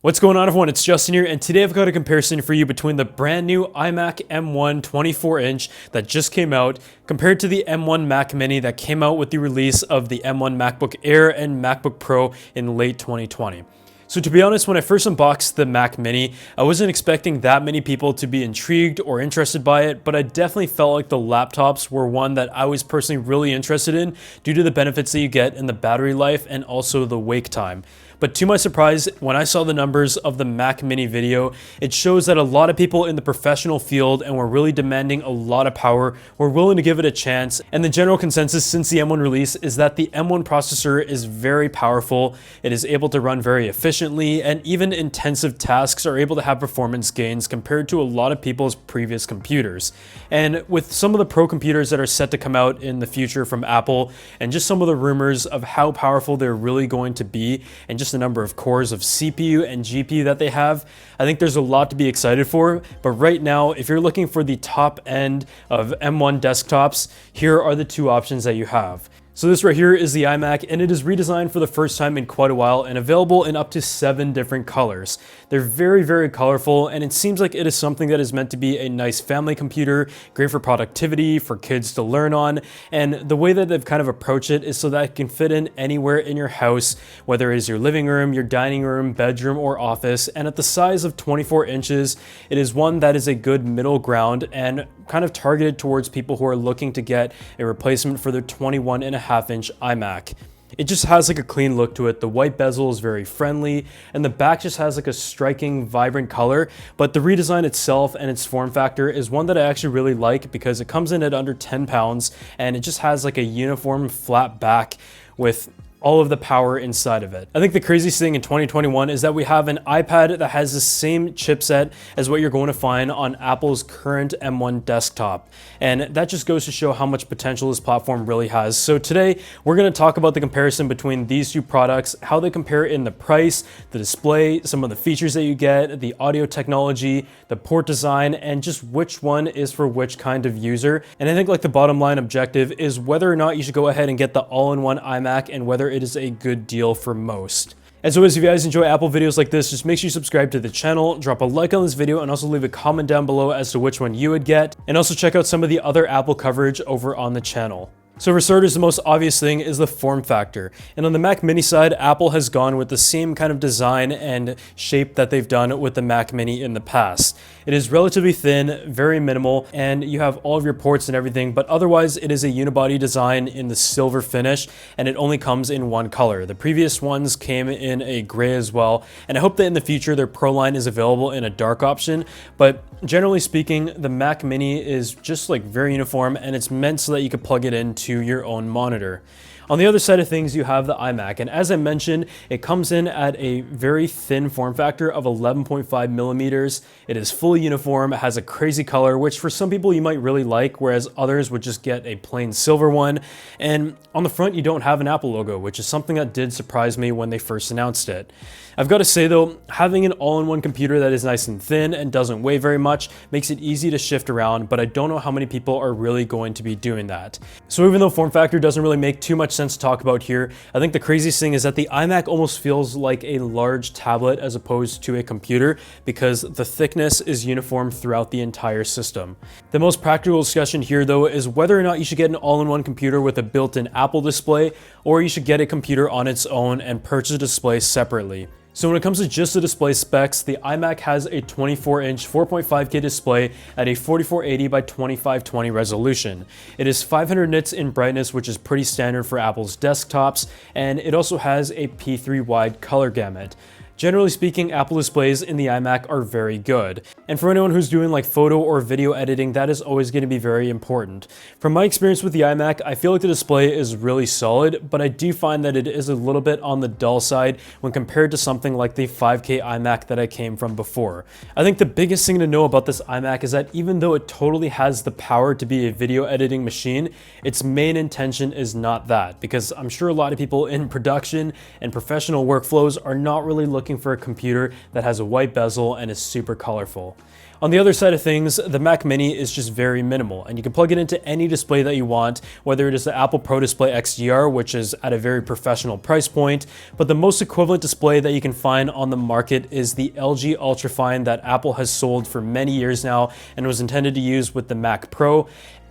What's going on, everyone? It's Justin here, and today I've got a comparison for you between the brand new iMac M1 24-inch that just came out compared to the M1 Mac Mini that came out with the release of the M1 MacBook Air and MacBook Pro in late 2020. So to be honest, when I first unboxed the Mac Mini, I wasn't expecting that many people to be intrigued or interested by it, but I definitely felt like the laptops were one that I was personally really interested in due to the benefits that you get in the battery life and also the wake time. But to my surprise, when I saw the numbers of the Mac Mini video, it shows that a lot of people in the professional field and were really demanding a lot of power were willing to give it a chance. And the general consensus since the M1 release is that the M1 processor is very powerful. It is able to run very efficiently, and even intensive tasks are able to have performance gains compared to a lot of people's previous computers. And with some of the Pro computers that are set to come out in the future from Apple, and just some of the rumors of how powerful they're really going to be, and just the number of cores of CPU and GPU that they have, I think there's a lot to be excited for. But right now, if you're looking for the top end of M1 desktops, here are the two options that you have. So this right here is the iMac, and it is redesigned for the first time in quite a while and available in up to 7 different colors. They're very, very colorful, and it seems like it is something that is meant to be a nice family computer, great for productivity, for kids to learn on. And the way that they've kind of approached it is so that it can fit in anywhere in your house, whether it is your living room, your dining room, bedroom, or office. And at the size of 24 inches, it is one that is a good middle ground and kind of targeted towards people who are looking to get a replacement for their 21.5-inch iMac. It just has like a clean look to it. The white bezel is very friendly, and the back just has like a striking, vibrant color. But the redesign itself and its form factor is one that I actually really like because it comes in at under 10 pounds, and it just has like a uniform flat back with all of the power inside of it. I think the craziest thing in 2021 is that we have an iPad that has the same chipset as what you're going to find on Apple's current M1 desktop. And that just goes to show how much potential this platform really has. So today, we're gonna talk about the comparison between these two products, how they compare in the price, the display, some of the features that you get, the audio technology, the port design, and just which one is for which kind of user. And I think like the bottom line objective is whether or not you should go ahead and get the all-in-one iMac and whether it is a good deal for most. As always, if you guys enjoy Apple videos like this, just make sure you subscribe to the channel, drop a like on this video, and also leave a comment down below as to which one you would get. And also check out some of the other Apple coverage over on the channel. So for starters, the most obvious thing is the form factor. And on the Mac Mini side, Apple has gone with the same kind of design and shape that they've done with the Mac Mini in the past. It is relatively thin, very minimal, and you have all of your ports and everything, but otherwise it is a unibody design in the silver finish, and it only comes in one color. The previous ones came in a gray as well, and I hope that in the future their Pro line is available in a dark option, but generally speaking, the Mac Mini is just like very uniform, and it's meant so that you could plug it into your own monitor. On the other side of things, you have the iMac, and as I mentioned, it comes in at a very thin form factor of 11.5 millimeters. It is fully uniform, it has a crazy color, which for some people you might really like, whereas others would just get a plain silver one. And on the front, you don't have an Apple logo, which is something that did surprise me when they first announced it. I've got to say though, having an all-in-one computer that is nice and thin and doesn't weigh very much makes it easy to shift around, but I don't know how many people are really going to be doing that. So even though form factor doesn't really make too much sense to talk about here, I think the craziest thing is that the iMac almost feels like a large tablet as opposed to a computer because the thickness is uniform throughout the entire system. The most practical discussion here though is whether or not you should get an all-in-one computer with a built-in Apple display, or you should get a computer on its own and purchase a display separately. So when it comes to just the display specs, the iMac has a 24-inch 4.5K display at a 4480 by 2520 resolution. It is 500 nits in brightness, which is pretty standard for Apple's desktops, and it also has a P3 wide color gamut. Generally speaking, Apple displays in the iMac are very good. And for anyone who's doing like photo or video editing, that is always going to be very important. From my experience with the iMac, I feel like the display is really solid, but I do find that it is a little bit on the dull side when compared to something like the 5K iMac that I came from before. I think the biggest thing to know about this iMac is that even though it totally has the power to be a video editing machine, its main intention is not that, because I'm sure a lot of people in production and professional workflows are not really looking looking for a computer that has a white bezel and is super colorful. On the other side of things, the Mac Mini is just very minimal, and you can plug it into any display that you want, whether it is the Apple Pro Display XDR, which is at a very professional price point, but the most equivalent display that you can find on the market is the LG Ultrafine that Apple has sold for many years now and was intended to use with the Mac Pro.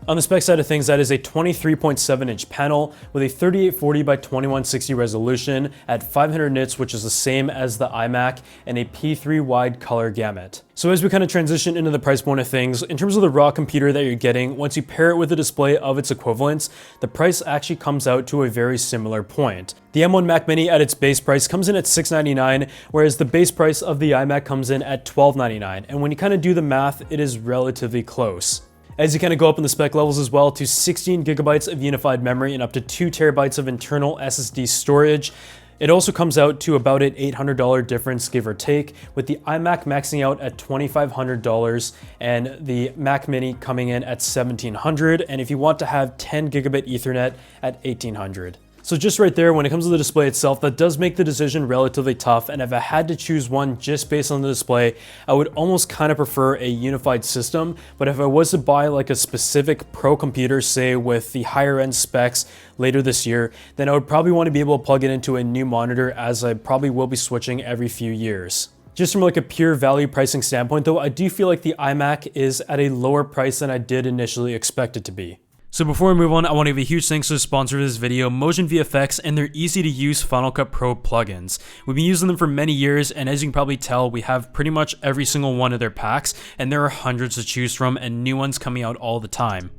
On the spec side of things, that is a 23.7-inch panel with a 3840 by 2160 resolution at 500 nits, which is the same as the iMac, and a P3 wide color gamut. So as we kind of transition into the price point of things, in terms of the raw computer that you're getting, once you pair it with a display of its equivalents, the price actually comes out to a very similar point. The M1 Mac Mini at its base price comes in at $699, whereas the base price of the iMac comes in at $1299. And when you kind of do the math, it is relatively close. As you kind of go up in the spec levels as well to 16 gigabytes of unified memory and up to 2 terabytes of internal SSD storage, it also comes out to about an $800 difference, give or take, with the iMac maxing out at $2,500 and the Mac Mini coming in at $1,700, and if you want to have 10 gigabit Ethernet at $1,800. So just right there, when it comes to the display itself, that does make the decision relatively tough, and if I had to choose one just based on the display, I would almost kind of prefer a unified system. But if I was to buy like a specific pro computer, say with the higher end specs later this year, then I would probably want to be able to plug it into a new monitor, as I probably will be switching every few years. Just from like a pure value pricing standpoint though, I do feel like the iMac is at a lower price than I did initially expect it to be. So before we move on, I want to give a huge thanks to the sponsor of this video, Motion VFX, and their easy to use Final Cut Pro plugins. We've been using them for many years, and as you can probably tell, we have pretty much every single one of their packs, and there are hundreds to choose from and new ones coming out all the time.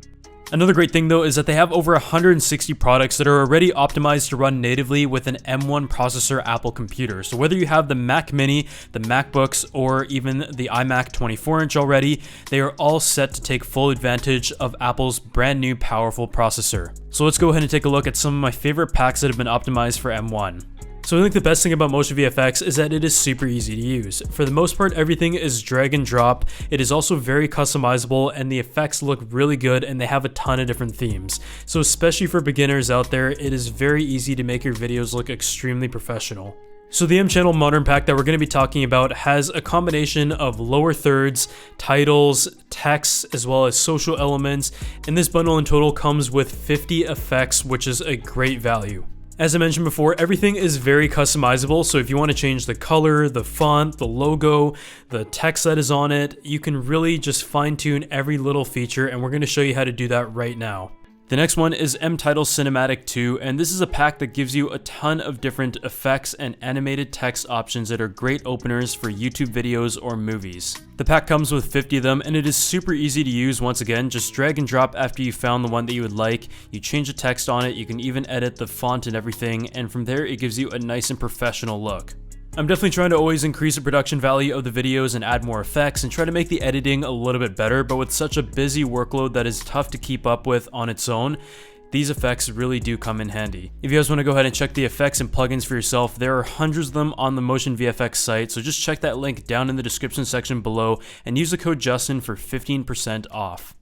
Another great thing though is that they have over 160 products that are already optimized to run natively with an M1 processor Apple computer. So whether you have the Mac Mini, the MacBooks, or even the iMac 24-inch already, they are all set to take full advantage of Apple's brand new powerful processor. So let's go ahead and take a look at some of my favorite packs that have been optimized for M1. So I think the best thing about Motion VFX is that it is super easy to use. For the most part, everything is drag and drop. It is also very customizable, and the effects look really good, and they have a ton of different themes. So especially for beginners out there, it is very easy to make your videos look extremely professional. So the M-Channel Modern Pack that we're going to be talking about has a combination of lower thirds, titles, text, as well as social elements, and this bundle in total comes with 50 effects, which is a great value. As I mentioned before, everything is very customizable, so if you want to change the color, the font, the logo, the text that is on it, you can really just fine-tune every little feature, and we're going to show you how to do that right now. The next one is M-Title Cinematic 2, and this is a pack that gives you a ton of different effects and animated text options that are great openers for YouTube videos or movies. The pack comes with 50 of them, and it is super easy to use. Once again, just drag and drop after you found the one that you would like. You change the text on it, you can even edit the font and everything, and from there it gives you a nice and professional look. I'm definitely trying to always increase the production value of the videos and add more effects and try to make the editing a little bit better, but with such a busy workload that is tough to keep up with on its own, these effects really do come in handy. If you guys want to go ahead and check the effects and plugins for yourself, there are hundreds of them on the Motion VFX site, so just check that link down in the description section below and use the code Justin for 15% off.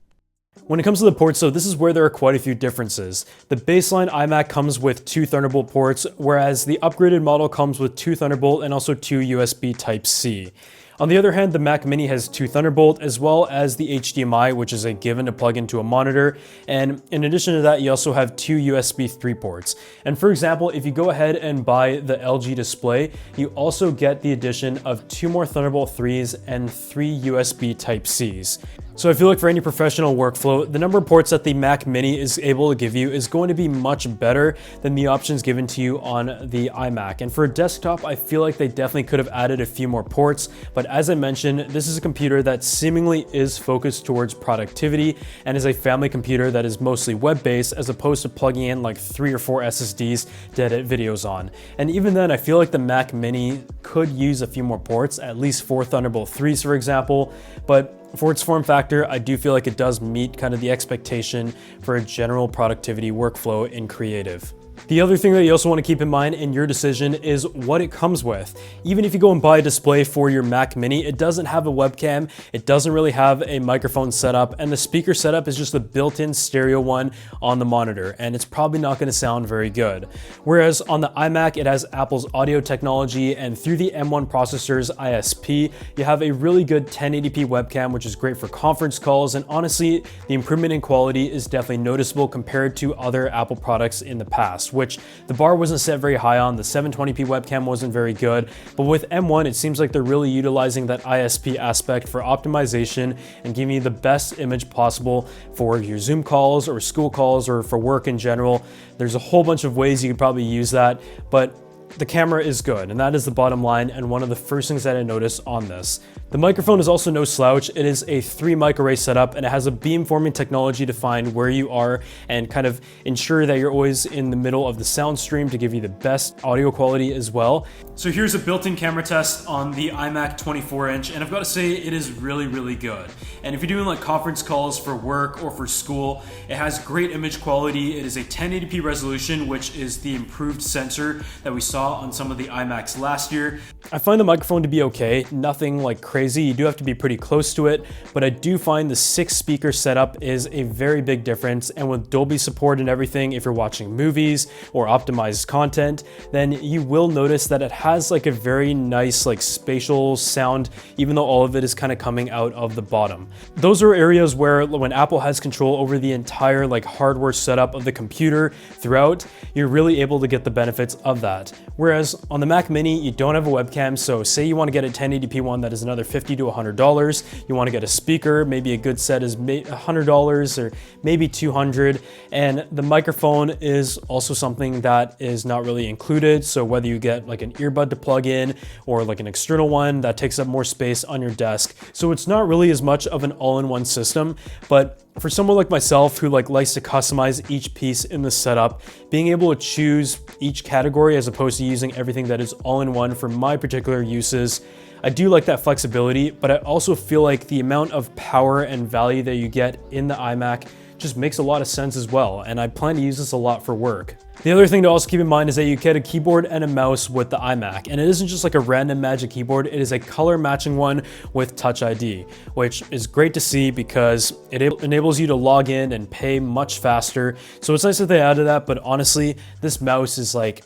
When it comes to the ports though, this is where there are quite a few differences. The baseline iMac comes with 2 Thunderbolt ports, whereas the upgraded model comes with 2 Thunderbolt and also 2 USB Type-C. On the other hand, the Mac Mini has 2 Thunderbolt as well as the HDMI, which is a given to plug into a monitor. And in addition to that, you also have 2 USB 3 ports. And for example, if you go ahead and buy the LG display, you also get the addition of 2 more Thunderbolt 3s and 3 USB Type-Cs. So I feel like for any professional workflow, the number of ports that the Mac Mini is able to give you is going to be much better than the options given to you on the iMac. And for a desktop, I feel like they definitely could have added a few more ports, but as I mentioned, this is a computer that seemingly is focused towards productivity and is a family computer that is mostly web-based as opposed to plugging in like 3 or 4 SSDs to edit videos on. And even then, I feel like the Mac Mini could use a few more ports, at least 4 Thunderbolt 3s for example, but for its form factor, I do feel like it does meet kind of the expectation for a general productivity workflow in creative. The other thing that you also want to keep in mind in your decision is what it comes with. Even if you go and buy a display for your Mac Mini, it doesn't have a webcam, it doesn't really have a microphone setup, and the speaker setup is just a built-in stereo one on the monitor, and it's probably not going to sound very good. Whereas on the iMac, it has Apple's audio technology, and through the M1 processor's ISP, you have a really good 1080p webcam, which is great for conference calls, and honestly, the improvement in quality is definitely noticeable compared to other Apple products in the past, which the bar wasn't set very high on. The 720p webcam wasn't very good, but with M1, it seems like they're really utilizing that ISP aspect for optimization and giving you the best image possible for your Zoom calls or school calls or for work in general. There's a whole bunch of ways you could probably use that, but the camera is good, and that is the bottom line and one of the first things that I noticed on this. The microphone is also no slouch. It is a 3 mic array setup, and it has a beamforming technology to find where you are and kind of ensure that you're always in the middle of the sound stream to give you the best audio quality as well. So here's a built-in camera test on the iMac 24-inch, and I've got to say it is really, really good. And if you're doing like conference calls for work or for school, it has great image quality. It is a 1080p resolution, which is the improved sensor that we saw on some of the iMacs last year. I find the microphone to be okay, nothing like crazy. You do have to be pretty close to it, but I do find the 6 speaker setup is a very big difference, and with Dolby support and everything, if you're watching movies or optimized content, then you will notice that it has like a very nice like spatial sound, even though all of it is kind of coming out of the bottom. Those are areas where when Apple has control over the entire like hardware setup of the computer throughout, you're really able to get the benefits of that. Whereas on the Mac Mini, you don't have a webcam, so say you want to get a 1080p one that is another $50 to $100. You want to get a speaker, maybe a good set is $100 or maybe $200, and the microphone is also something that is not really included. So whether you get like an earbud to plug in or like an external one, that takes up more space on your desk. So it's not really as much of an all-in-one system, but for someone like myself who likes to customize each piece in the setup, being able to choose each category as opposed to using everything that is all-in-one for my particular uses, I do like that flexibility, but I also feel like the amount of power and value that you get in the iMac just makes a lot of sense as well, and I plan to use this a lot for work. The other thing to also keep in mind is that you get a keyboard and a mouse with the iMac, and it isn't just like a random Magic Keyboard, it is a color matching one with Touch ID, which is great to see because it enables you to log in and pay much faster. So it's nice that they added that, but honestly, this mouse is like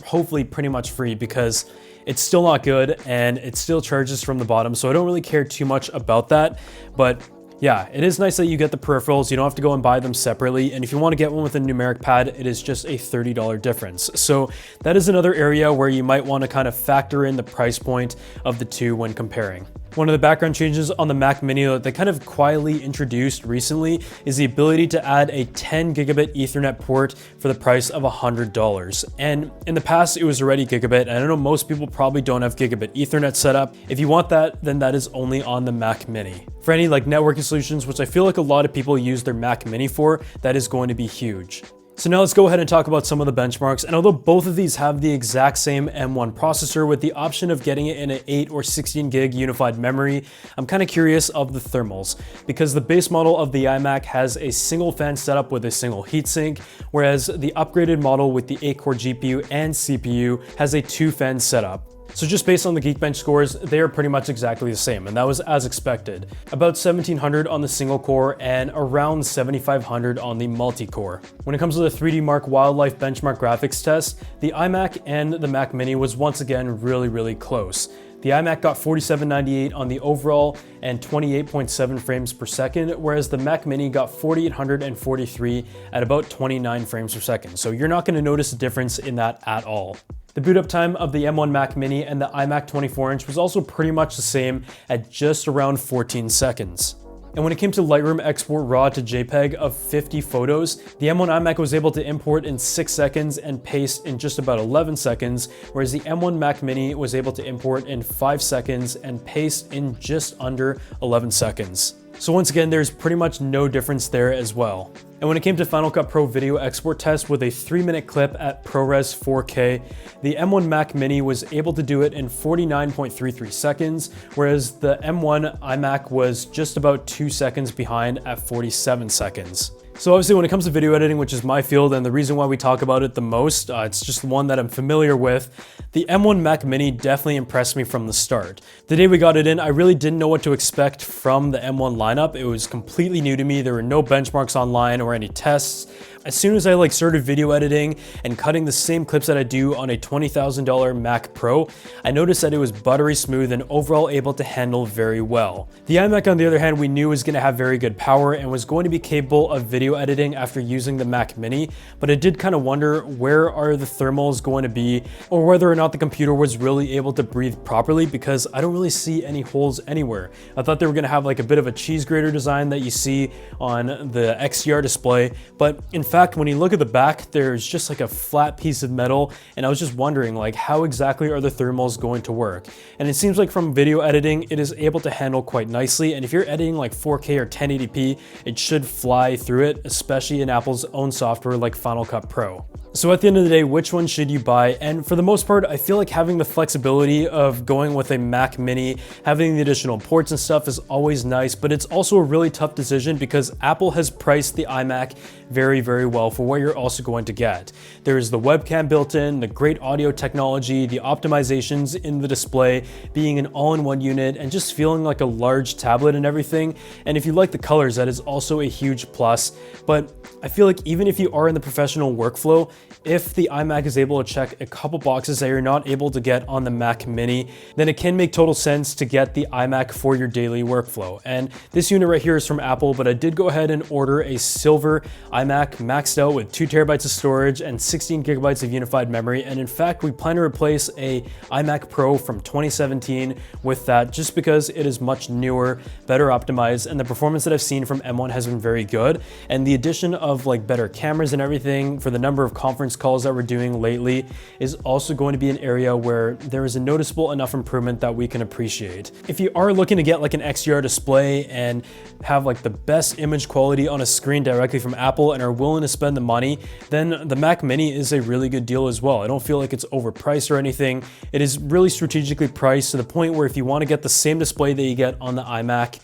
hopefully pretty much free because it's still not good and it still charges from the bottom, so I don't really care too much about that. But yeah, it is nice that you get the peripherals. You don't have to go and buy them separately. And if you want to get one with a numeric pad, it is just a $30 difference. So that is another area where you might want to kind of factor in the price point of the two when comparing. One of the background changes on the Mac Mini that they kind of quietly introduced recently is the ability to add a 10 gigabit Ethernet port for the price of $100. And in the past, it was already gigabit. And I know most people probably don't have gigabit Ethernet set up. If you want that, then that is only on the Mac Mini. For any like networking solutions, which I feel like a lot of people use their Mac Mini for, that is going to be huge. So now let's go ahead and talk about some of the benchmarks. And although both of these have the exact same M1 processor with the option of getting it in an 8 or 16 gig unified memory, I'm kind of curious of the thermals because the base model of the iMac has a single fan setup with a single heatsink, whereas the upgraded model with the 8-core GPU and CPU has a 2-fan setup. So just based on the Geekbench scores, they are pretty much exactly the same, and that was as expected. About 1700 on the single core and around 7500 on the multi-core. When it comes to the 3D Mark Wildlife benchmark graphics test, the iMac and the Mac Mini was once again really close. The iMac got 4798 on the overall and 28.7 frames per second, whereas the Mac Mini got 4843 at about 29 frames per second. So you're not going to notice a difference in that at all. The boot up time of the M1 Mac Mini and the iMac 24-inch was also pretty much the same at just around 14 seconds. And when it came to Lightroom export RAW to JPEG of 50 photos, the M1 iMac was able to import in 6 seconds and paste in just about 11 seconds, whereas the M1 Mac Mini was able to import in 5 seconds and paste in just under 11 seconds. So once again, there's pretty much no difference there as well. And when it came to Final Cut Pro video export test with a 3-minute clip at ProRes 4K, the M1 Mac Mini was able to do it in 49.33 seconds, whereas the M1 iMac was just about 2 seconds behind at 47 seconds. So obviously when it comes to video editing, which is my field and the reason why we talk about it the most, it's just one that I'm familiar with, the M1 Mac Mini definitely impressed me from the start. The day we got it in, I really didn't know what to expect from the M1 lineup. It was completely new to me. There were no benchmarks online or any tests. As soon as I started video editing and cutting the same clips that I do on a $20,000 Mac Pro, I noticed that it was buttery smooth and overall able to handle very well. The iMac, on the other hand, we knew was going to have very good power and was going to be capable of video editing after using the Mac Mini, but I did kind of wonder where are the thermals going to be, or whether or not the computer was really able to breathe properly, because I don't really see any holes anywhere. I thought they were going to have like a bit of a cheese grater design that you see on the XDR display, but in fact, when you look at the back, there's just like a flat piece of metal, and I was just wondering like how exactly are the thermals going to work? And it seems like from video editing, it is able to handle quite nicely, and if you're editing like 4K or 1080p, it should fly through it, especially in Apple's own software like Final Cut Pro. So at the end of the day, which one should you buy? And for the most part, I feel like having the flexibility of going with a Mac Mini, having the additional ports and stuff is always nice, but it's also a really tough decision because Apple has priced the iMac very, very well for what you're also going to get. There's the webcam built in, the great audio technology, the optimizations in the display, being an all-in-one unit, and just feeling like a large tablet and everything. And if you like the colors, that is also a huge plus. But I feel like even if you are in the professional workflow, if the iMac is able to check a couple boxes that you're not able to get on the Mac Mini, then it can make total sense to get the iMac for your daily workflow. And this unit right here is from Apple, but I did go ahead and order a silver iMac maxed out with 2 terabytes of storage and 16 gigabytes of unified memory. And in fact, we plan to replace a iMac Pro from 2017 with that, just because it is much newer, better optimized, and the performance that I've seen from M1 has been very good. And the addition of like better cameras and everything for the number of conference calls that we're doing lately is also going to be an area where there is a noticeable enough improvement that we can appreciate. If you are looking to get like an XDR display and have like the best image quality on a screen directly from Apple and are willing to spend the money, then the Mac Mini is a really good deal as well. I don't feel like it's overpriced or anything. It is really strategically priced to the point where if you want to get the same display that you get on the iMac,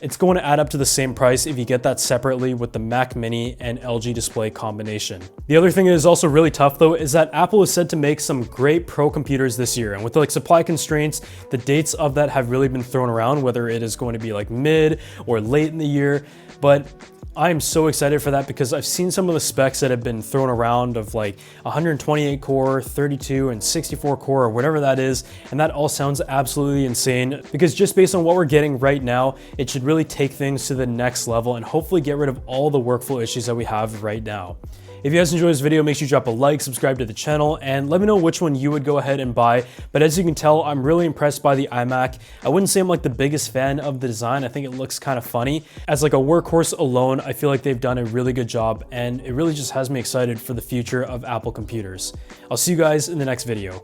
it's going to add up to the same price if you get that separately with the Mac Mini and LG display combination. The other thing that is also really tough though is that Apple is said to make some great Pro computers this year, and with like supply constraints, the dates of that have really been thrown around, whether it is going to be like mid or late in the year. But I'm so excited for that because I've seen some of the specs that have been thrown around of like 128 core, 32 and 64 core or whatever that is, and that all sounds absolutely insane because just based on what we're getting right now, it should really take things to the next level and hopefully get rid of all the workflow issues that we have right now. If you guys enjoyed this video, make sure you drop a like, subscribe to the channel, and let me know which one you would go ahead and buy. But as you can tell, I'm really impressed by the iMac. I wouldn't say I'm like the biggest fan of the design. I think it looks kind of funny. As like a workhorse alone, I feel like they've done a really good job, and it really just has me excited for the future of Apple computers. I'll see you guys in the next video.